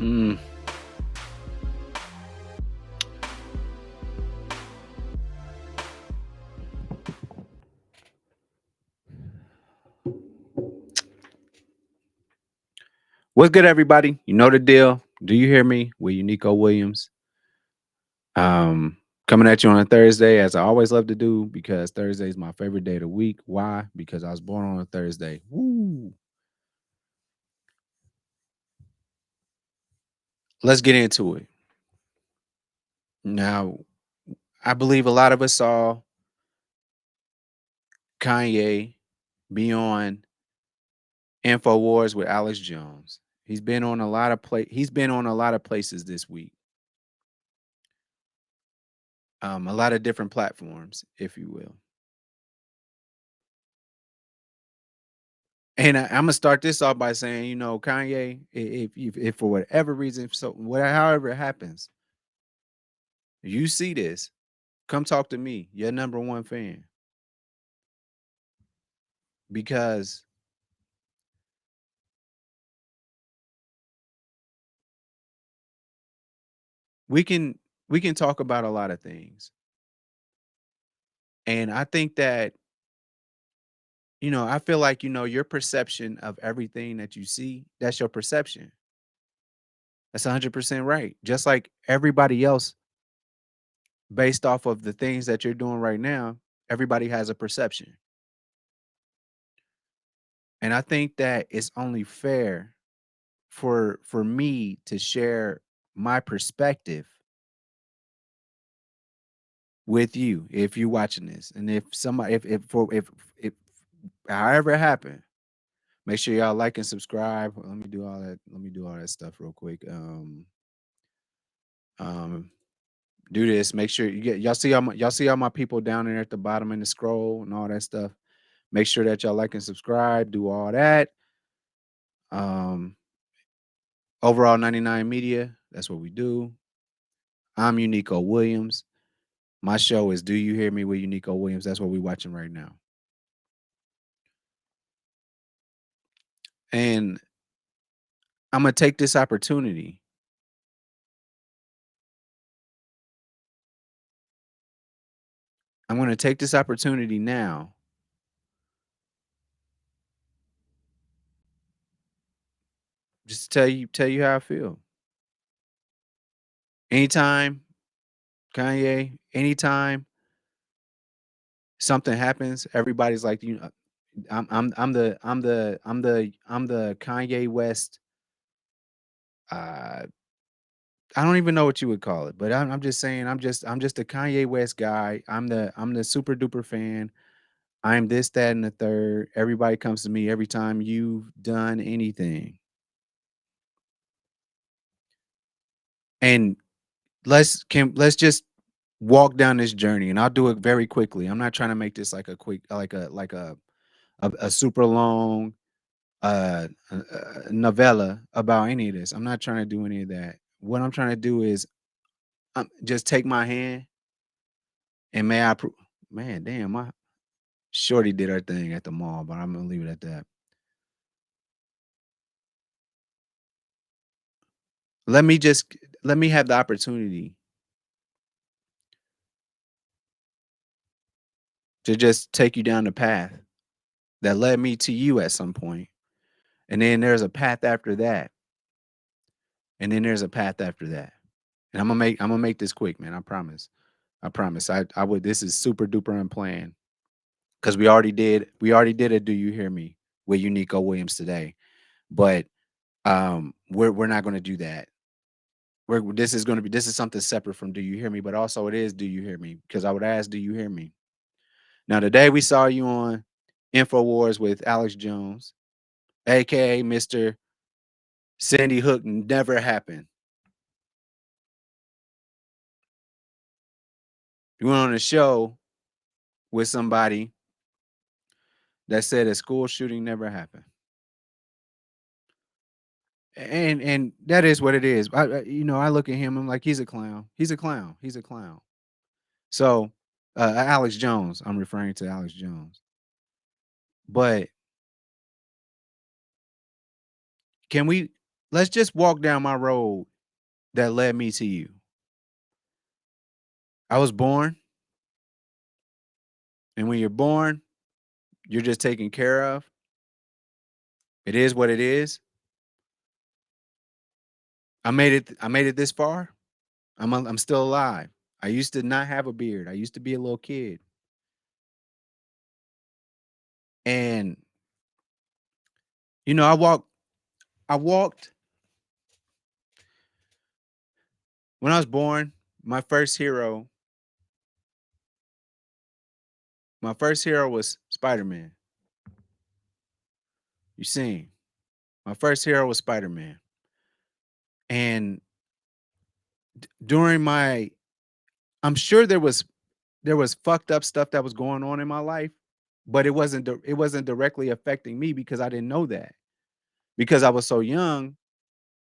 Mm. What's good, everybody? You know the deal. Do you hear me? With Unico Williams. Um, Coming at you on a Thursday, as I always love to do, because Thursday is my favorite day of the week. Why? Because I was born on a Thursday. Woo! Let's get into it. Now, I believe a lot of us saw Kanye be on InfoWars with Alex Jones. He's been on a lot of places this week. A lot of different platforms, if you will. And I'm gonna start this off by saying, Kanye, if for whatever reason, however it happens, you see this, come talk to me, your number one fan, because we can we can talk about a lot of things, and I think that I feel like your perception of everything that you see, that's your perception. That's 100% right. Just like everybody else, based off of the things that you're doing right now, everybody has a perception. And I think that it's only fair for me to share my perspective with you if you're watching this. And if somebody if however it happened, make sure y'all like and subscribe. Let me do all that. Let me do all that stuff real quick. Um do this. Make sure you get y'all see all my people down there at the bottom in the scroll and all that stuff. Make sure that y'all like and subscribe, do all that. Um Overall 99 Media, that's what we do. I'm Unico Williams. My show is Do You Hear Me with Unico Williams. That's what we're watching right now. And I'm gonna take this opportunity. I'm gonna take this opportunity now just to tell you how I feel. Anytime, Kanye, anytime something happens, everybody's like, I'm the Kanye West. Uh, I don't even know what you would call it, but I'm just saying I'm just a Kanye West guy. I'm the super duper fan. I'm this, that, and the third. Everybody comes to me every time you've done anything. And let's just walk down this journey, and I'll do it very quickly. I'm not trying to make this like a quick like a super long novella about any of this. I'm not trying to do any of that. What I'm trying to do is just take my hand and may I man, damn, my shorty did her thing at the mall, but I'm gonna leave it at that. Let me just let me have the opportunity to just take you down the path that led me to you at some point. And then there's a path after that. And then there's a path after that. And I'm gonna make this quick, man. I promise. I promise. I would this is super duper unplanned. Because we already did a Do You Hear Me with Unico Williams today. But we're not gonna do that. This is something separate from Do You Hear Me, but also it is Do You Hear Me? Because I would ask, Do you hear me? Now today we saw you on InfoWars with Alex Jones, aka Mr. Sandy Hook never happened. You went on a show with somebody that said a school shooting never happened. And that is what it is. I look at him. I'm like, he's a clown. He's a clown. He's a clown. So, Alex Jones. I'm referring to Alex Jones. But can we? let's just walk down my road that led me to you. I was born, and when you're born, you're just taken care of. It is what it is. I made it this far. I'm still alive. I used to not have a beard. I used to be a little kid. And I walked when I was born, my first hero, my first hero was Spider-Man. You seen? My first hero was Spider-Man. And during my I'm sure there was fucked up stuff that was going on in my life, but it wasn't directly affecting me because I didn't know that. Because I was so young,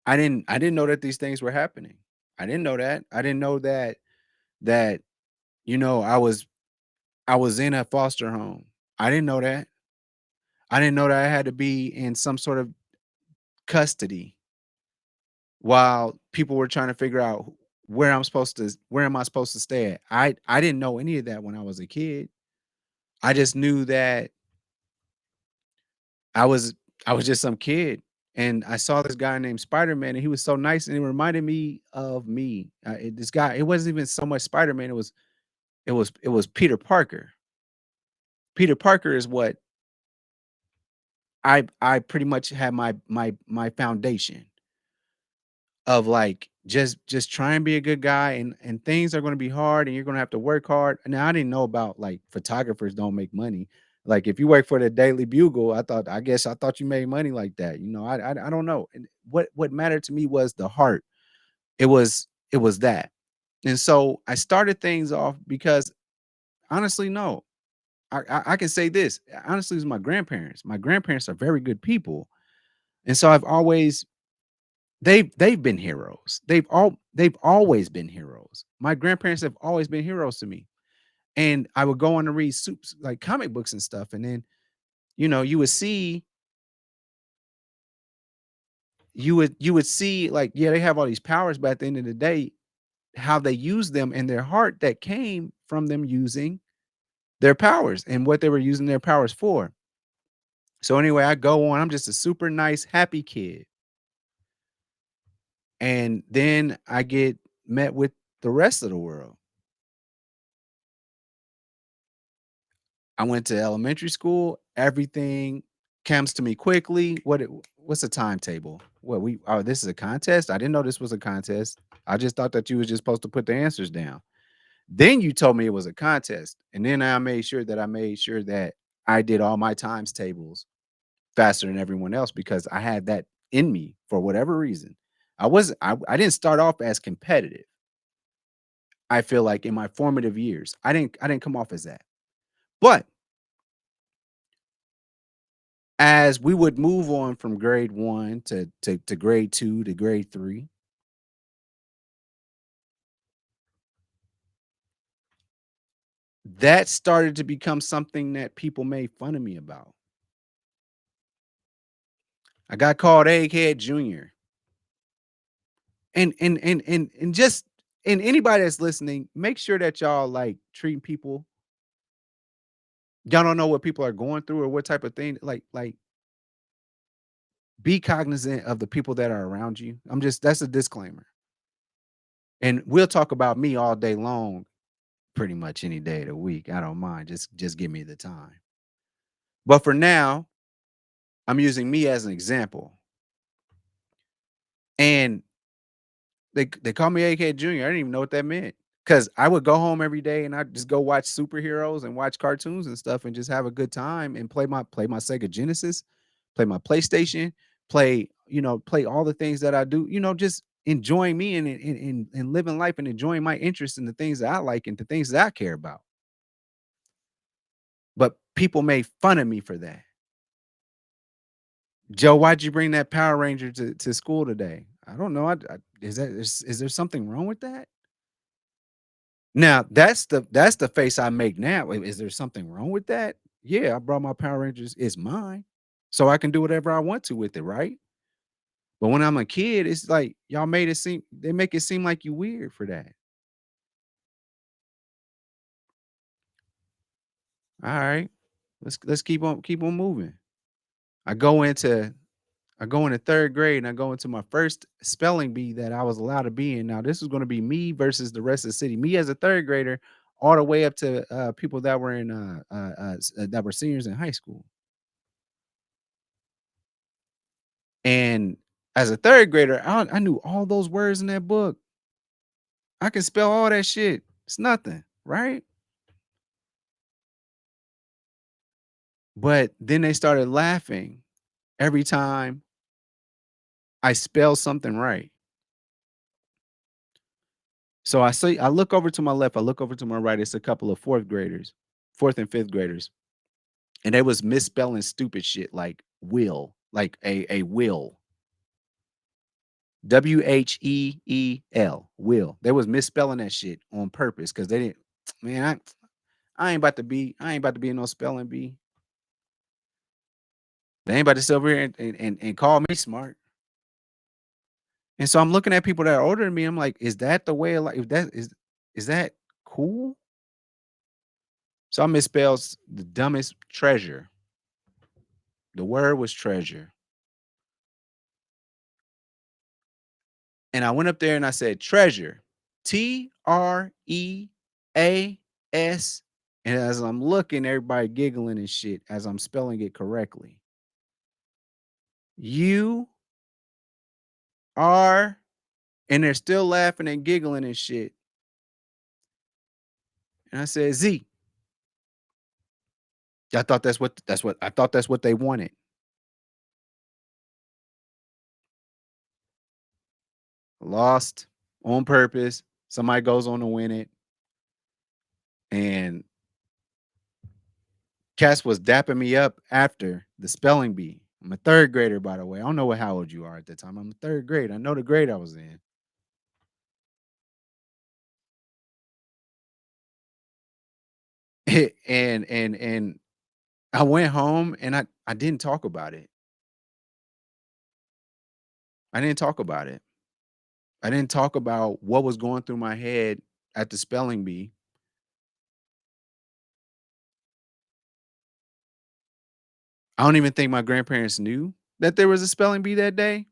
I didn't know that these things were happening. I didn't know that. I didn't know that I was in a foster home. I didn't know that. I didn't know that I had to be in some sort of custody while people were trying to figure out where am I supposed to stay at. I didn't know any of that when I was a kid. I just knew that I was I was just some kid, and I saw this guy named Spider-Man, and he was so nice, and it reminded me of me. This guy, it wasn't even so much Spider-Man, it was Peter Parker. Peter Parker is what I pretty much had my foundation of, like, just try and be a good guy, and things are gonna be hard, and you're gonna have to work hard. Now, I didn't know about, like, photographers don't make money. Like, if you work for the Daily Bugle, I thought you made money like that, I don't know, and what mattered to me was the heart. It was that, and so I started things off because honestly, no. I can say this, honestly, it's my grandparents. My grandparents are very good people, and so they've been heroes. They've always been heroes. My grandparents have always been heroes to me. And I would go on to read soups like comic books and stuff. And then, you would see like, yeah, they have all these powers, but at the end of the day, how they use them in their heart that came from them using their powers and what they were using their powers for. So anyway, I go on. I'm just a super nice, happy kid. And then I get met with the rest of the world. I went to elementary school. Everything comes to me quickly. What's the timetable? This is a contest? I didn't know this was a contest. I just thought that you was just supposed to put the answers down. Then you told me it was a contest. And then I made sure that I did all my times tables faster than everyone else because I had that in me for whatever reason. I didn't start off as competitive. I feel like in my formative years, I didn't come off as that. But as we would move on from grade 1 to grade 2 to grade 3, that started to become something that people made fun of me about. I got called Egghead Junior. And anybody that's listening, make sure that y'all like treating people. Y'all don't know what people are going through or what type of thing. Like be cognizant of the people that are around you. That's a disclaimer. And we'll talk about me all day long, pretty much any day of the week. I don't mind. Just give me the time. But for now, I'm using me as an example. And they call me AK Junior. I didn't even know what that meant. Cause I would go home every day and I'd just go watch superheroes and watch cartoons and stuff and just have a good time and play my Sega Genesis, play my PlayStation, play all the things that I do, just enjoying me and living life and enjoying my interest in the things that I like and the things that I care about. But people made fun of me for that. Joe, why'd you bring that Power Ranger to school today? I don't know. Is there something wrong with that? Now that's the face I make now. Is there something wrong with that? Yeah, I brought my Power Rangers. It's mine, so I can do whatever I want to with it, right? But when I'm a kid, it's like y'all made it seem they make it seem like you weird for that. All right. Let's keep on moving. I go into I go into 3rd grade and I go into my first spelling bee that I was allowed to be in. Now, this was going to be me versus the rest of the city. Me as a 3rd grader, all the way up to people that were in that were seniors in high school. And as a 3rd grader, I knew all those words in that book. I can spell all that shit. It's nothing, right? But then they started laughing every time I spell something right. So I look over to my left, I look over to my right. It's a couple of 4th graders, 4th and 5th graders. And they was misspelling stupid shit like will, like a will. Wheel, will. They was misspelling that shit on purpose because they didn't man, I ain't about to be in no spelling bee. They ain't about to sit over here and call me smart. And so I'm looking at people that are older than me. I'm like, is that the way of life? If that is that cool? So I misspelled the dumbest treasure. The word was treasure. And I went up there and I said, treasure. Treas. And as I'm looking, everybody giggling and shit as I'm spelling it correctly. You are, and they're still laughing and giggling and shit. And I said, Z. I thought that's what I thought that's what they wanted. Lost on purpose. Somebody goes on to win it. And Cass was dapping me up after the spelling bee. I'm a 3rd grader, by the way. I don't know how old you are at the time. I'm a 3rd grade. I know the grade I was in. And I went home and I didn't talk about it. I didn't talk about it. I didn't talk about what was going through my head at the spelling bee. I don't even think my grandparents knew that there was a spelling bee that day.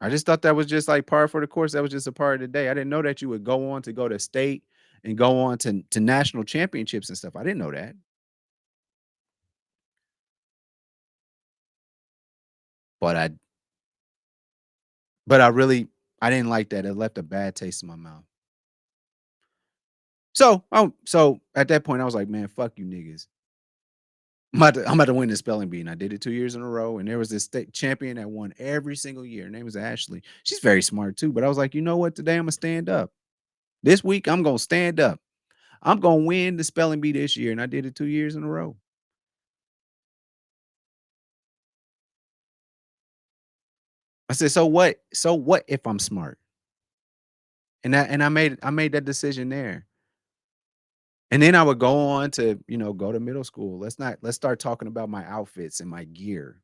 I just thought that was just like par for the course. That was just a part of the day. I didn't know that you would go on to go to state and go on to national championships and stuff. I didn't know that. But I didn't like that. It left a bad taste in my mouth. So at that point I was like, man, fuck you niggas. I'm about to win the spelling bee. And I did it 2 years in a row. And there was this state champion that won every single year. Her name was Ashley. She's very smart too. But I was like, you know what? Today I'm gonna stand up. This week I'm gonna stand up. I'm gonna win the spelling bee this year. And I did it 2 years in a row. I said, so what? So what if I'm smart? And I made that decision there. And then I would go on to, go to middle school. Let's start talking about my outfits and my gear.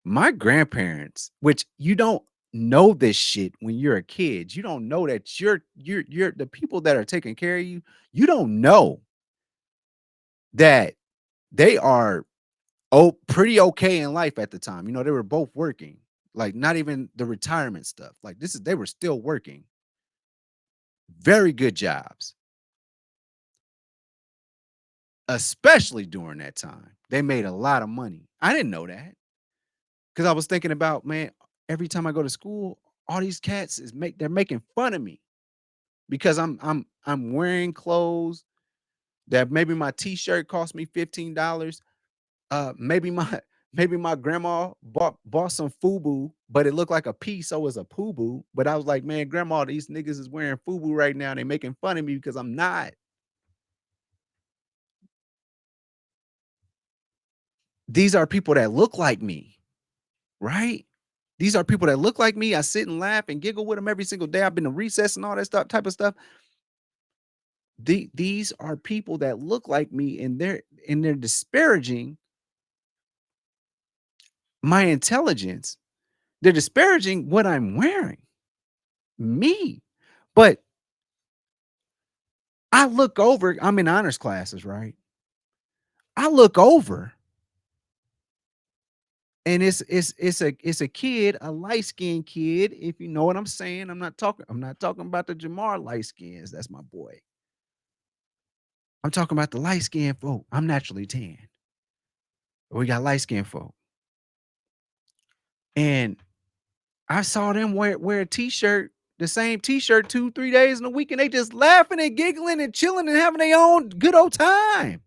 My grandparents, which you don't know this shit when you're a kid. You don't know that you're the people that are taking care of you. You don't know that they are pretty okay in life at the time. They were both working. Like not even the retirement stuff. Like they were still working. Very good jobs, especially during that time. They made a lot of money. I didn't know that because I was thinking about, man, every time I go to school, all these cats they're making fun of me because I'm wearing clothes that maybe my t-shirt cost me $15. Maybe my maybe my grandma bought some FUBU, but it looked like a P, so it's a PUBU. But I was like, man, grandma, these niggas is wearing FUBU right now. And they making fun of me because I'm not. These are people that look like me, right? These are people that look like me. I sit and laugh and giggle with them every single day. I've been to recess and all that stuff, type of stuff. These are people that look like me, and they're disparaging my intelligence. They're disparaging what I'm wearing, me. But I look over, I'm in honors classes, right? I look over and it's a kid, a light-skinned kid, if you know what I'm saying. I'm not talking about the Jamar light skins. That's my boy. I'm talking about the light-skinned folk. I'm naturally tan. We got light-skinned folk. And I saw them wear a t-shirt, the same t-shirt 2, 3 days in a week, and they just laughing and giggling and chilling and having their own good old time.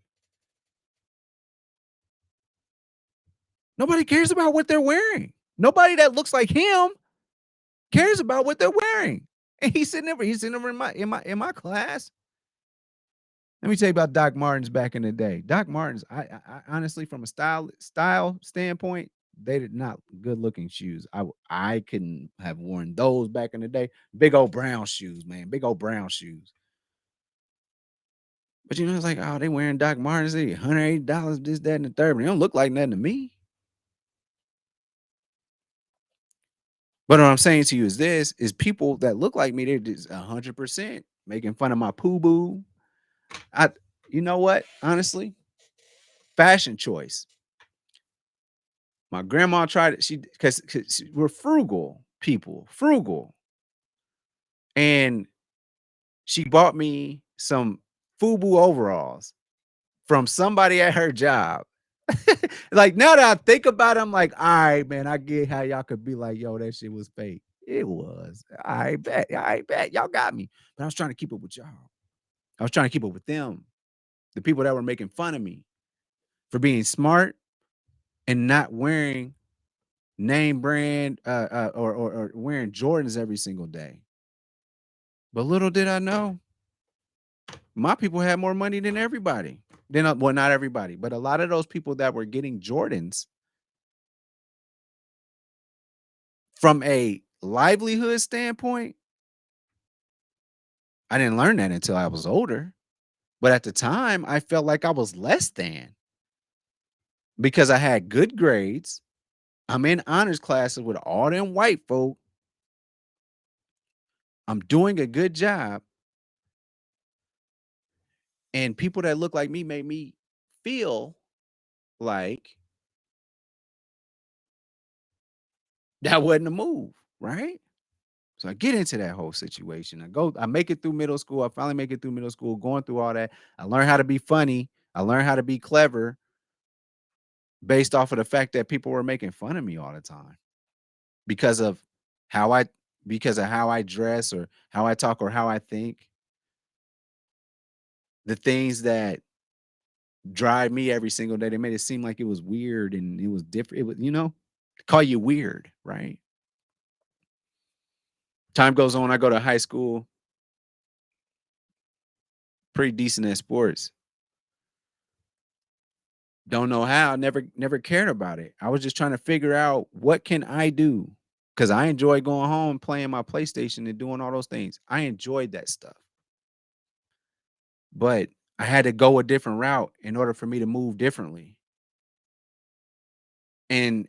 Nobody cares about what they're wearing. Nobody that looks like him cares about what they're wearing. And he's sitting over in my class. Let me tell you about Doc Martens back in the day. Doc Martens, I honestly, from a style standpoint, they did not good looking shoes. I couldn't have worn those back in the day. Big old brown shoes, man. Big old brown shoes. But it's like, oh, they wearing Doc Martens, they $180, this, that, and the third. But they don't look like nothing to me. But what I'm saying to you is this: is people that look like me, they're just 100% making fun of my poo boo. I, you know what? Honestly, fashion choice. My grandma tried it. She because we're frugal people, frugal, and she bought me some FUBU overalls from somebody at her job. Like, now that I think about it, I'm like, all right, man, I get how y'all could be like, yo, that shit was fake. It was. I bet. I bet y'all got me. But I was trying to keep up with y'all. I was trying to keep up with them, the people that were making fun of me for being smart and not wearing name brand or wearing Jordans every single day. But little did I know, my people had more money than everybody. Well, not everybody, but a lot of those people that were getting Jordans from a livelihood standpoint, I didn't learn that until I was older. But at the time, I felt like I was less than because I had good grades. I'm in honors classes with all them white folk. I'm doing a good job. And people that look like me made me feel like that wasn't a move, right? So I get into that whole situation. I make it through middle school. I finally make it through middle school, going through all that. I learned how to be funny. I learned how to be clever based off of the fact that people were making fun of me all the time because of how I how I dress or how I talk or how I think. The things that drive me every single day, they made it seem like it was weird and it was different. It was, call you weird, right? Time goes on. I go to high school, pretty decent at sports. Don't know how. Never cared about it. I was just trying to figure out what can I do because I enjoy going home, playing my PlayStation, and doing all those things. I enjoyed that stuff, but I had to go a different route in order for me to move differently. And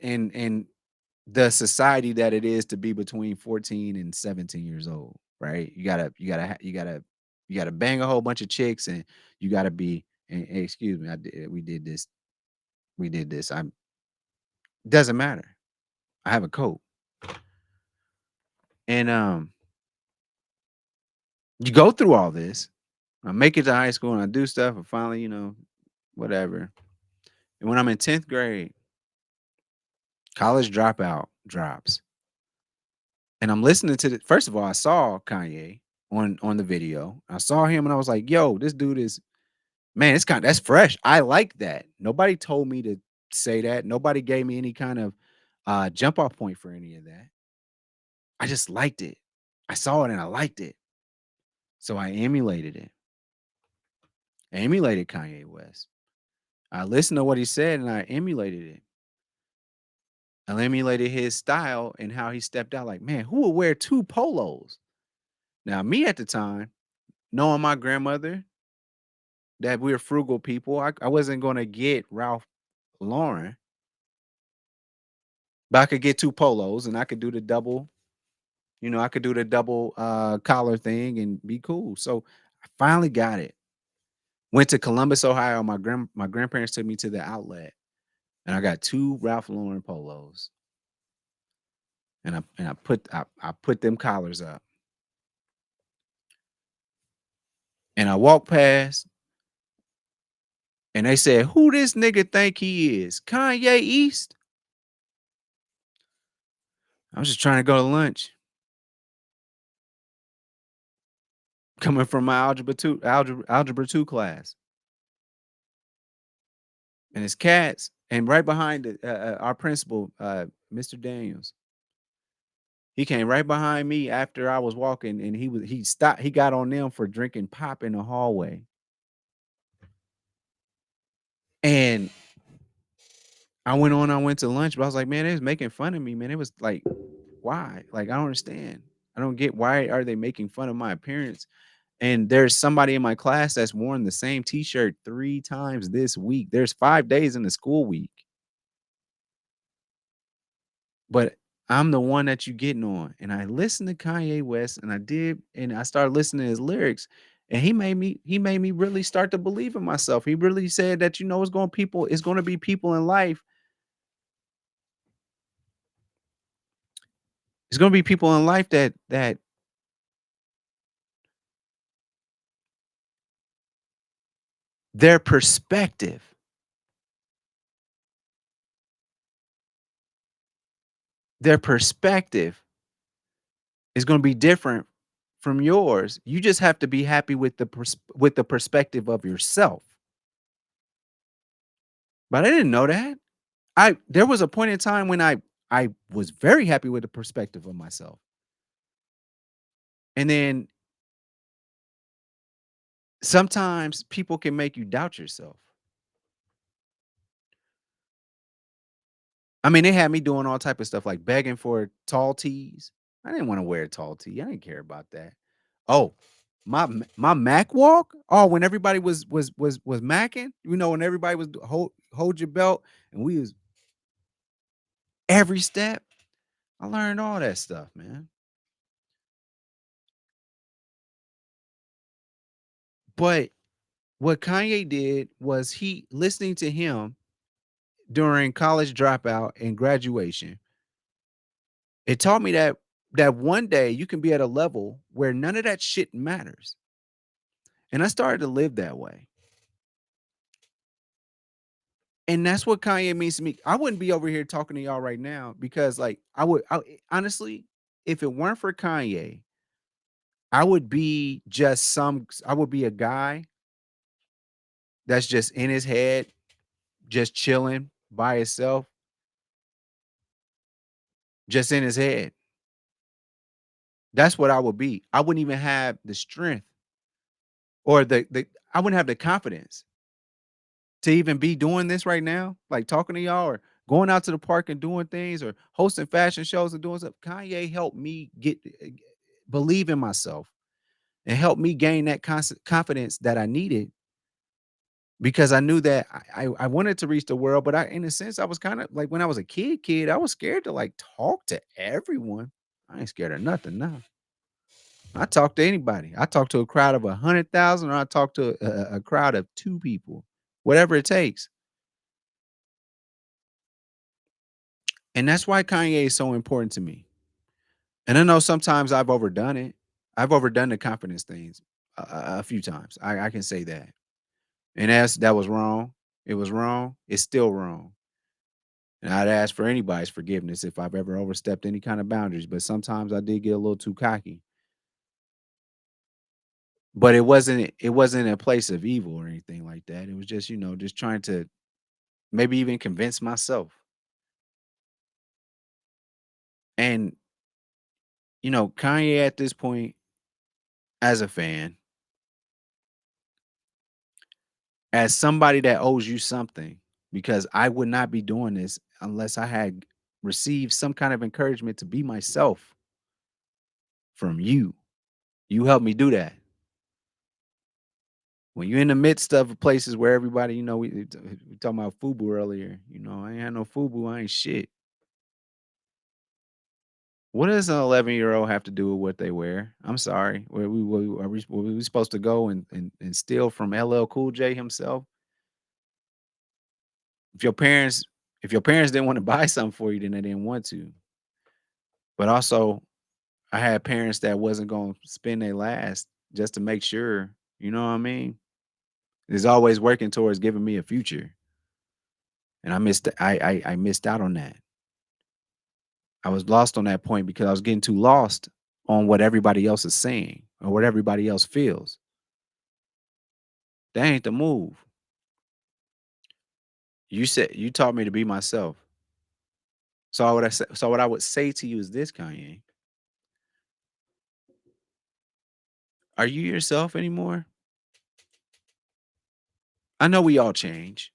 the society that it is to be between 14 and 17 years old, right? You gotta bang a whole bunch of chicks, and you gotta be. And excuse me, we did this. We did this. I'm doesn't matter. I have a coat. And you go through all this. I make it to high school and I do stuff and finally, whatever. And when I'm in 10th grade, college dropout drops. And I'm listening to the first of all, I saw Kanye on the video. I saw him and I was like, yo, this dude is man, that's fresh. I like that. Nobody told me to say that. Nobody gave me any kind of jump off point for any of that. I just liked it. I saw it and I liked it. So I emulated it. I emulated Kanye West. I listened to what he said and I emulated it. I emulated his style and how he stepped out. Like, man, who would wear two polos? Now, me at the time, knowing my grandmother, that we were frugal people, I wasn't going to get Ralph Lauren. But I could get 2 polos and I could do the double, I could do the double collar thing and be cool. So I finally got it. Went to Columbus, Ohio. My grandparents took me to the outlet and I got 2 Ralph Lauren polos and I put them collars up and I walked past and they said, "Who this nigga think he is? Kanye East?" I was just trying to go to lunch, coming from my algebra 2 class. And it's cats, and right behind it, our principal, Mr. Daniels, he came right behind me after I was walking, and he stopped. He got on them for drinking pop in the hallway, and I went to lunch, but I was like, man, they was making fun of me, man. It was like, why? Like, I don't understand. I don't get why are they making fun of my appearance. And there's somebody in my class that's worn the same T-shirt 3 times this week. There's 5 days in the school week. But I'm the one that you getting on, and I listened to Kanye West, and I started listening to his lyrics, and he made me really start to believe in myself. He really said that, it's gonna be people in life. It's gonna be people in life that their perspective is gonna be different from yours. You just have to be happy with the perspective of yourself. But I didn't know that. I There was a point in time when I was very happy with the perspective of myself. And then sometimes people can make you doubt yourself. I mean, they had me doing all type of stuff like begging for tall tees. I didn't want to wear a tall tee. I didn't care about that. Oh, my Mac walk. Oh, when everybody was macking, when everybody was hold your belt and we was every step. I learned all that stuff, man. But what Kanye did was he listening to him during college dropout and graduation. It taught me that one day you can be at a level where none of that shit matters. And I started to live that way. And that's what Kanye means to me. I wouldn't be over here talking to y'all right now because like honestly, if it weren't for Kanye, I would be a guy that's just in his head, just chilling by himself, just in his head. That's what I would be. I wouldn't even have the strength or the I wouldn't have the confidence to even be doing this right now, like talking to y'all or going out to the park and doing things or hosting fashion shows and doing stuff. Kanye helped me believe in myself and helped me gain that confidence that I needed because I knew that I wanted to reach the world, but in a sense, I was kind of like when I was a kid, I was scared to like talk to everyone. I ain't scared of nothing now. I talk to anybody. I talk to a crowd of 100,000, or I talk to a crowd of 2 people, whatever it takes. And that's why Kanye is so important to me. And I know sometimes I've overdone it. I've overdone the confidence things a few times. I can say that. And that was wrong. It was wrong. It's still wrong. And I'd ask for anybody's forgiveness if I've ever overstepped any kind of boundaries. But sometimes I did get a little too cocky. But it wasn't a place of evil or anything like that. It was just, just trying to maybe even convince myself. And, Kanye at this point, as a fan, as somebody that owes you something, because I would not be doing this unless I had received some kind of encouragement to be myself from you. You helped me do that. When you're in the midst of places where everybody, we talking about FUBU earlier, I ain't had no FUBU, I ain't shit. What does an 11-year-old have to do with what they wear? I'm sorry. Were we supposed to go and steal from LL Cool J himself? If your parents if your parents didn't want to buy something for you, then they didn't want to. But also, I had parents that wasn't gonna spend their last just to make sure, you know what I mean? Is always working towards giving me a future, and I missed out on that. I was lost on that point because I was getting too lost on what everybody else is saying or what everybody else feels. That ain't the move. You taught me to be myself. So what I would say to you is this, Kanye. Are you yourself anymore? I know we all change.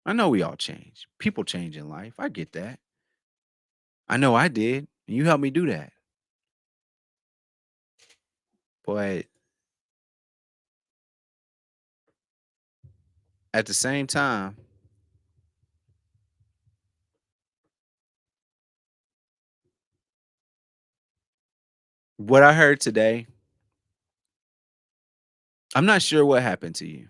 I know we all change. People change in life. I get that. I know I did. And you helped me do that. But at the same time, what I heard today, I'm not sure what happened to you.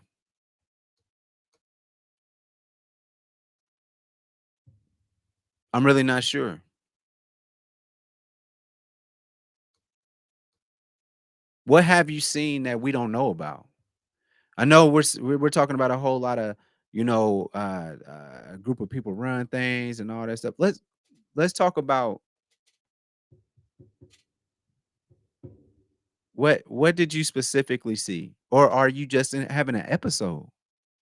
I'm really not sure. What have you seen that we don't know about? I know we're talking about a whole lot of, a group of people run things and all that stuff. Let's talk about what did you specifically see? Or are you just having an episode?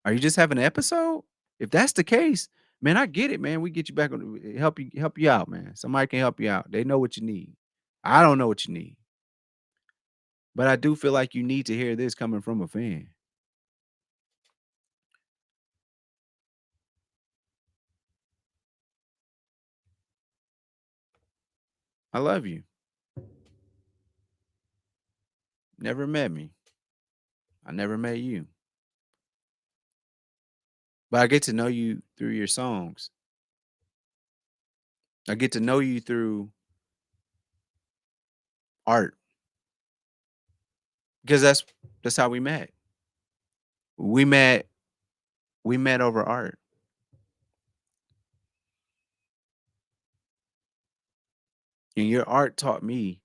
Are you just having an episode? If that's the case, man, I get it, man. We get you back on help you out, man. Somebody can help you out. They know what you need. I don't know what you need. But I do feel like you need to hear this coming from a fan. I love you. Never met me. I never met you. But I get to know you through your songs. I get to know you through art because that's how we met. We met we met over art. And your art taught me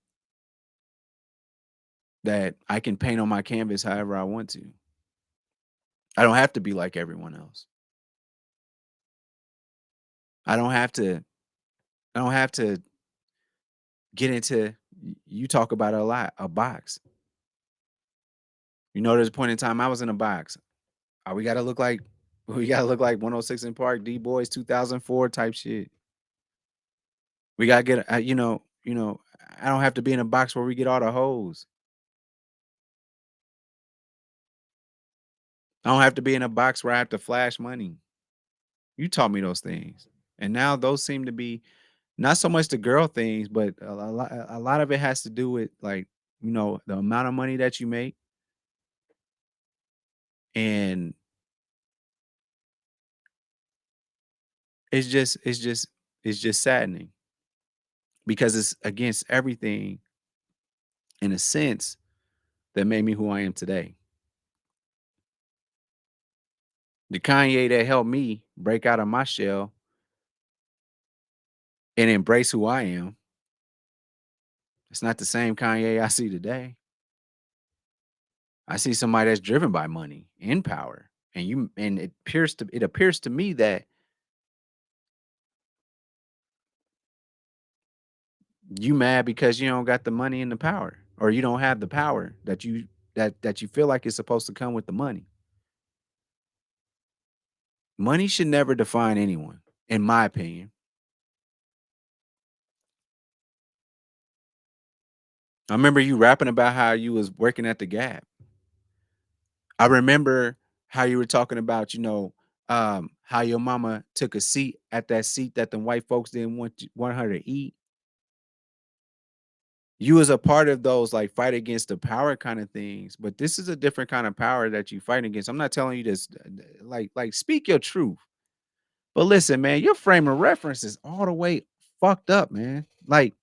that I can paint on my canvas however I want to. I don't have to be like everyone else. I don't have to I don't have to get into you talk about it a lot, a box. There's a point in time I was in a box. We gotta look like we gotta look like 106 in Park, D Boys 2004 type shit. We gotta get I don't have to be in a box where we get all the hoes. I don't have to be in a box where I have to flash money. You taught me those things. And now those seem to be not so much the girl things, but a lot of it has to do with like, the amount of money that you make. And it's just saddening because it's against everything in a sense that made me who I am today. The Kanye that helped me break out of my shell and embrace who I am, it's not the same Kanye I see today. I see somebody that's driven by money and power. And it appears to me that you mad because you don't got the money and the power, or you don't have the power that you feel like is supposed to come with the money. Money should never define anyone, in my opinion. I remember you rapping about how you was working at the Gap. I remember how you were talking about, how your mama took a seat at that seat that the white folks didn't want her to eat. You was a part of those like fight against the power kind of things, but this is a different kind of power that you fight against. I'm not telling you this, like speak your truth. But listen, man, your frame of reference is all the way fucked up, man. Like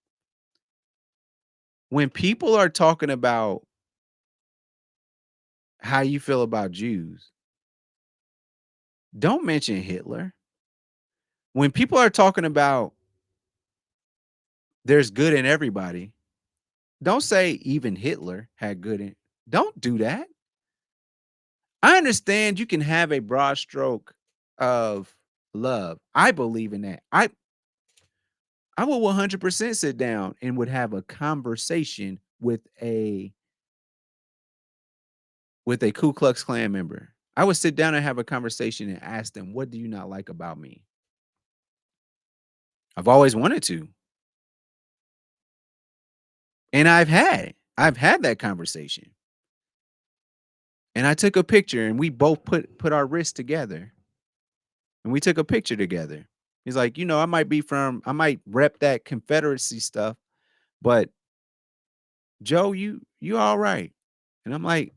When people are talking about how you feel about Jews, don't mention Hitler. When people are talking about there's good in everybody, don't say even Hitler had good in. Don't do that. I understand you can have a broad stroke of love. I believe in that. I will 100% sit down and would have a conversation with a Ku Klux Klan member. I would sit down and have a conversation and ask them, "What do you not like about me?" I've always wanted to, and I've had that conversation. And I took a picture and we both put our wrists together and we took a picture together. He's like, I might rep that Confederacy stuff, but Joe, you all right. And I'm like,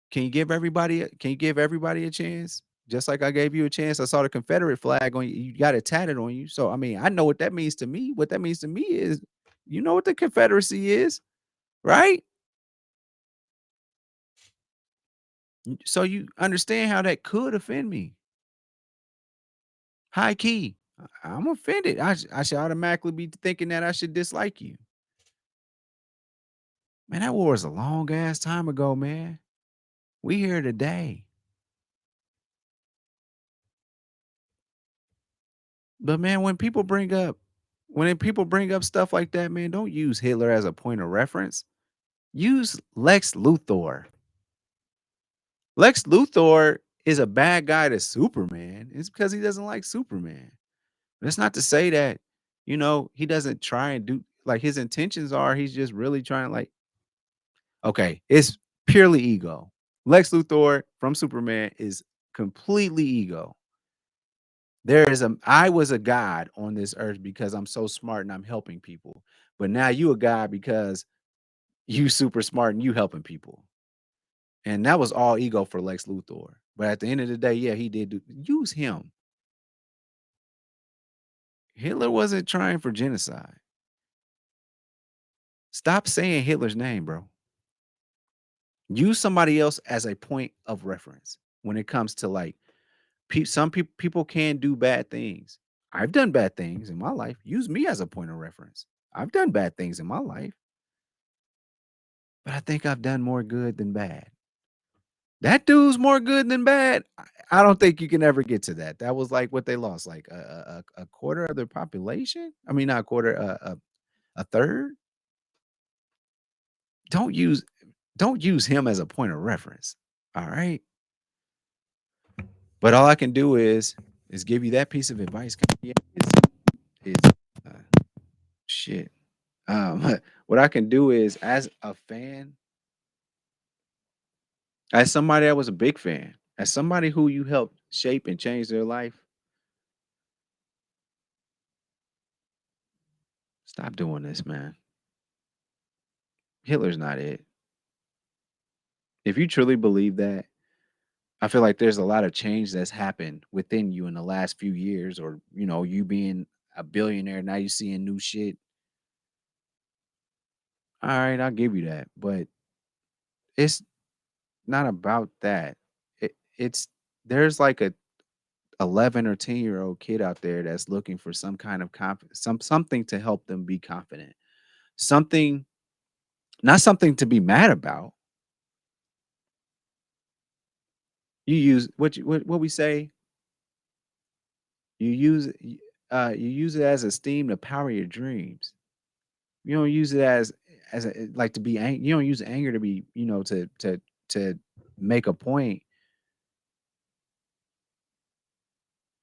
can you give everybody a chance? Just like I gave you a chance. I saw the Confederate flag on you. You got it tatted on you. So I mean, I know what that means to me. What that means to me is, you know what the Confederacy is, right? So you understand how that could offend me. High key. I'm offended. I should automatically be thinking that I should dislike you. Man, that war was a long ass time ago, man. We here today. But man, when people bring up stuff like that, man, don't use Hitler as a point of reference. Use Lex Luthor. Lex Luthor is a bad guy to Superman. It's because he doesn't like Superman. That's not to say that, he doesn't try and do like his intentions are he's just really trying like, okay, it's purely ego. Lex Luthor from Superman is completely ego. I was a god on this earth because I'm so smart and I'm helping people. But now you a god because you super smart and you helping people. And that was all ego for Lex Luthor. But at the end of the day, yeah, he did use him. Hitler wasn't trying for genocide. Stop saying Hitler's name, bro. Use somebody else as a point of reference when it comes to like some people can do bad things. I've done bad things in my life. Use me as a point of reference. I've done bad things in my life, but I think I've done more good than bad. That dude's more good than bad. I don't think you can ever get to that. That was like what they lost, like a quarter of their population. I mean, not a quarter, a third. Don't use don't use him as a point of reference. All right. But all I can do is give you that piece of advice. Kanye, is shit. What I can do is, as a fan, as somebody that was a big fan, as somebody who you helped shape and change their life, stop doing this, man. Hitler's not it. If you truly believe that, I feel like there's a lot of change that's happened within you in the last few years, or you being a billionaire now, you seeing new shit. All right, I'll give you that, but it's not about that. It's there's like a 11 or 10-year-old kid out there that's looking for some kind of something to help them be confident. Something not something to be mad about. You use what we say, you use you use it as esteem to power your dreams. You don't use it as like to be you don't use anger to be, to make a point.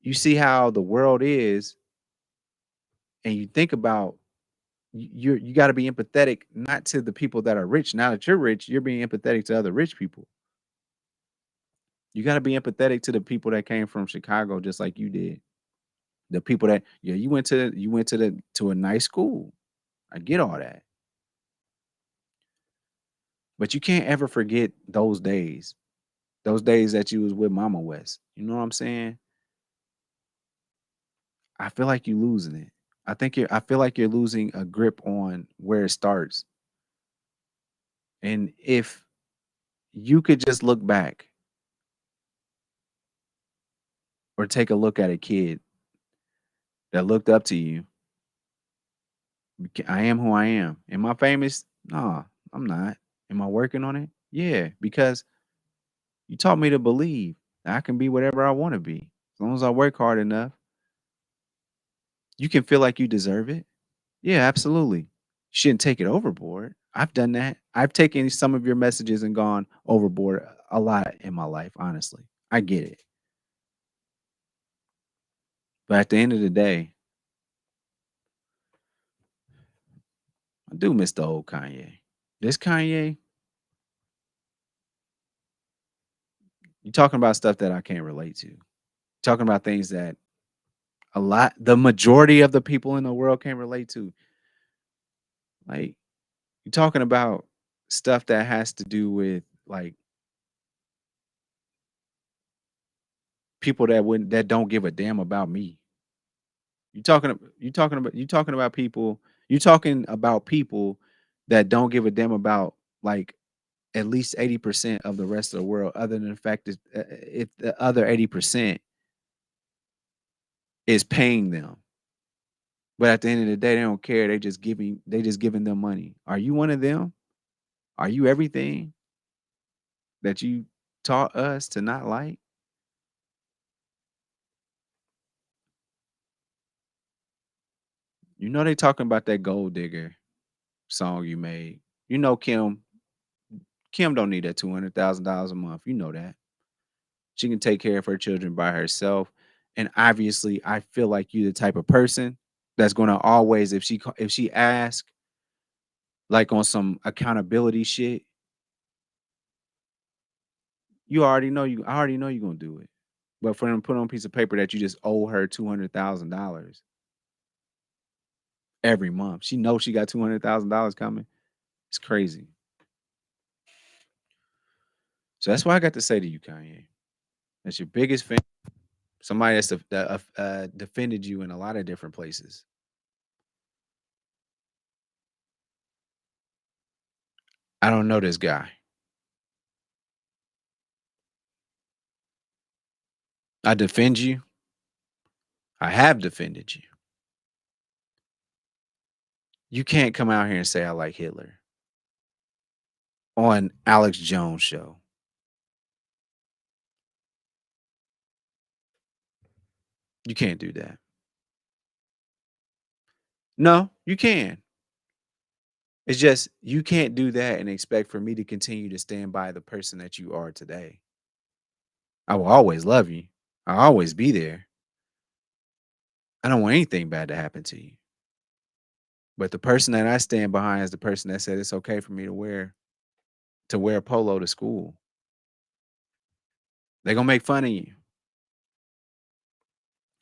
You see how the world is and you think about you got to be empathetic not to the people that are rich. Now that you're rich, you're being empathetic to other rich people. You got to be empathetic to the people that came from Chicago just like you did. The people that yeah, you went to a nice school. I get all that. But you can't ever forget those days. Those days that you was with Mama West. You know what I'm saying? I feel like you're losing it. I feel like you're losing a grip on where it starts. And if you could just look back or take a look at a kid that looked up to you, I am who I am. Am I famous? No, I'm not. Am I working on it? Yeah, because you taught me to believe that I can be whatever I want to be. As long as I work hard enough, you can feel like you deserve it. Yeah, absolutely. You shouldn't take it overboard. I've done that. I've taken some of your messages and gone overboard a lot in my life, honestly. I get it. But at the end of the day, I do miss the old Kanye. This Kanye, you talking about stuff that I can't relate to. Talking about things that the majority of the people in the world can't relate to. Like, you talking about stuff that has to do with like people that don't give a damn about me. You talking about people that don't give a damn about like at least 80% of the rest of the world, other than the fact that if the other 80% is paying them. But at the end of the day, they don't care. They just giving them money. Are you one of them? Are you everything that you taught us to not like? You know they talking about that gold digger song you made. You know Kim don't need that $200,000 a month. You know that. She can take care of her children by herself. And obviously, I feel like you the type of person that's going to always if she asks like on some accountability shit, I already know you're going to do it. But for them to put on a piece of paper that you just owe her $200,000 every month. She knows she got $200,000 coming. It's crazy. So that's why I got to say to you, Kanye. That's your biggest fan. Somebody that defended you in a lot of different places. I don't know this guy. I defend you. I have defended you. You can't come out here and say I like Hitler on Alex Jones show. You can't do that. No, you can. It's just you can't do that and expect for me to continue to stand by the person that you are today. I will always love you. I'll always be there. I don't want anything bad to happen to you. But the person that I stand behind is the person that said it's okay for me to wear polo to school. They're gonna make fun of you,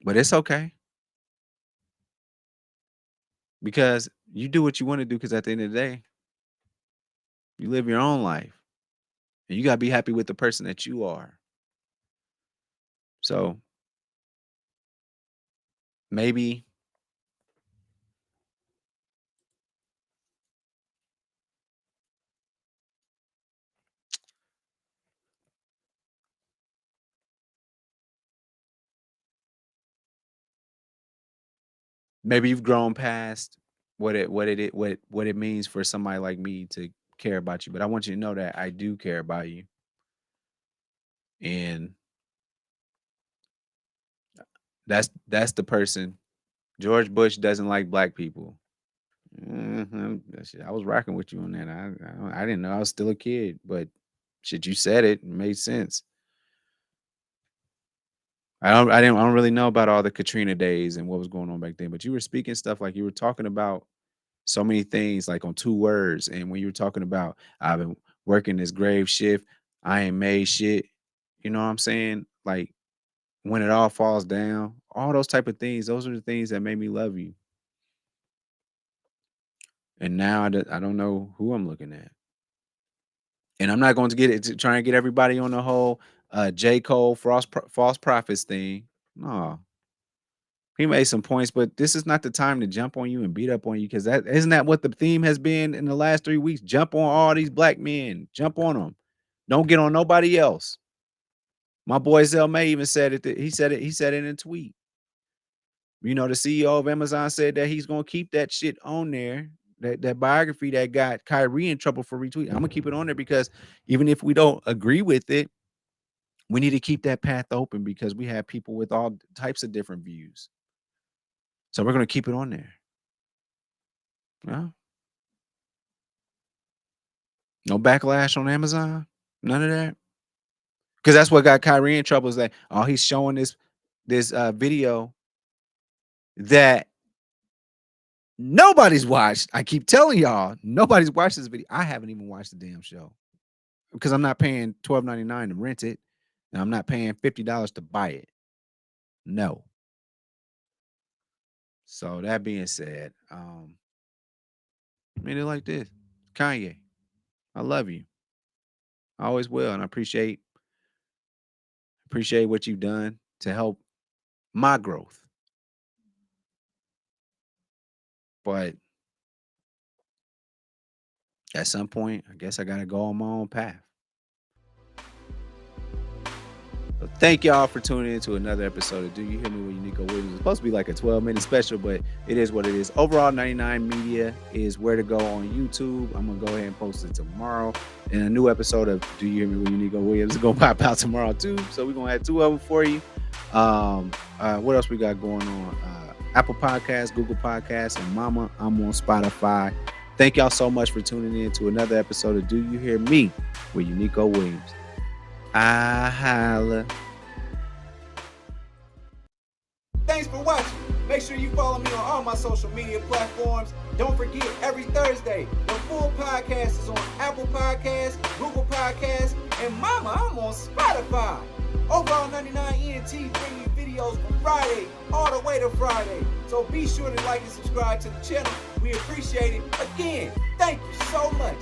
but it's okay because you do what you want to do. Because at the end of the day, you live your own life, and you gotta be happy with the person that you are. So maybe you've grown past what it means for somebody like me to care about you. But I want you to know that I do care about you, and that's the person. George Bush doesn't like black people. Shit, I was rocking with you on that. I didn't know I was still a kid, but shit, you said it made sense. I don't really know about all the Katrina days and what was going on back then, but you were speaking stuff like you were talking about so many things like on two words. And when you were talking about I've been working this grave shift, I ain't made shit. You know what I'm saying? Like when it all falls down, all those type of things, those are the things that made me love you. And now I don't know who I'm looking at. And I'm not going to get it to try and get everybody on the whole J. Cole false prophets thing. No, He made some points, but this is not the time to jump on you and beat up on you because that isn't that what the theme has been in the last 3 weeks? Jump on all these black men, jump on them. Don't get on nobody else. My boy Zell May even said it. He said it. He said it in a tweet. You know, the CEO of Amazon said that he's gonna keep that shit on there. That biography that got Kyrie in trouble for retweeting. I'm gonna keep it on there because even if we don't agree with it, we need to keep that path open because we have people with all types of different views. So we're gonna keep it on there. Yeah. No backlash on Amazon. None of that. Because that's what got Kyrie in trouble. Is that he's showing this video that nobody's watched. I keep telling y'all, nobody's watched this video. I haven't even watched the damn show because I'm not paying $12.99 to rent it, and I'm not paying $50 to buy it. No. So that being said, made it like this. Kanye, I love you. I always will, and I appreciate what you've done to help my growth. But at some point, I guess I gotta go on my own path. So thank y'all for tuning in to another episode of Do You Hear Me with Unico Williams. It's supposed to be like a 12-minute special, but it is what it is. Overall 99 Media is where to go on YouTube. I'm gonna go ahead and post it tomorrow. And a new episode of Do You Hear Me with Unico Williams is gonna pop out tomorrow too. So we're gonna have 2 of them for you. What else we got going on? Apple Podcasts, Google Podcasts, and Mama, I'm on Spotify. Thank y'all so much for tuning in to another episode of Do You Hear Me with Unico Williams. I holla. Thanks for watching. Make sure you follow me on all my social media platforms. Don't forget, every Thursday, the full podcast is on Apple Podcasts, Google Podcasts, and Mama, I'm on Spotify. Overall 99 ENT bring you videos from Friday all the way to Friday. So be sure to like and subscribe to the channel. We appreciate it. Again, thank you so much.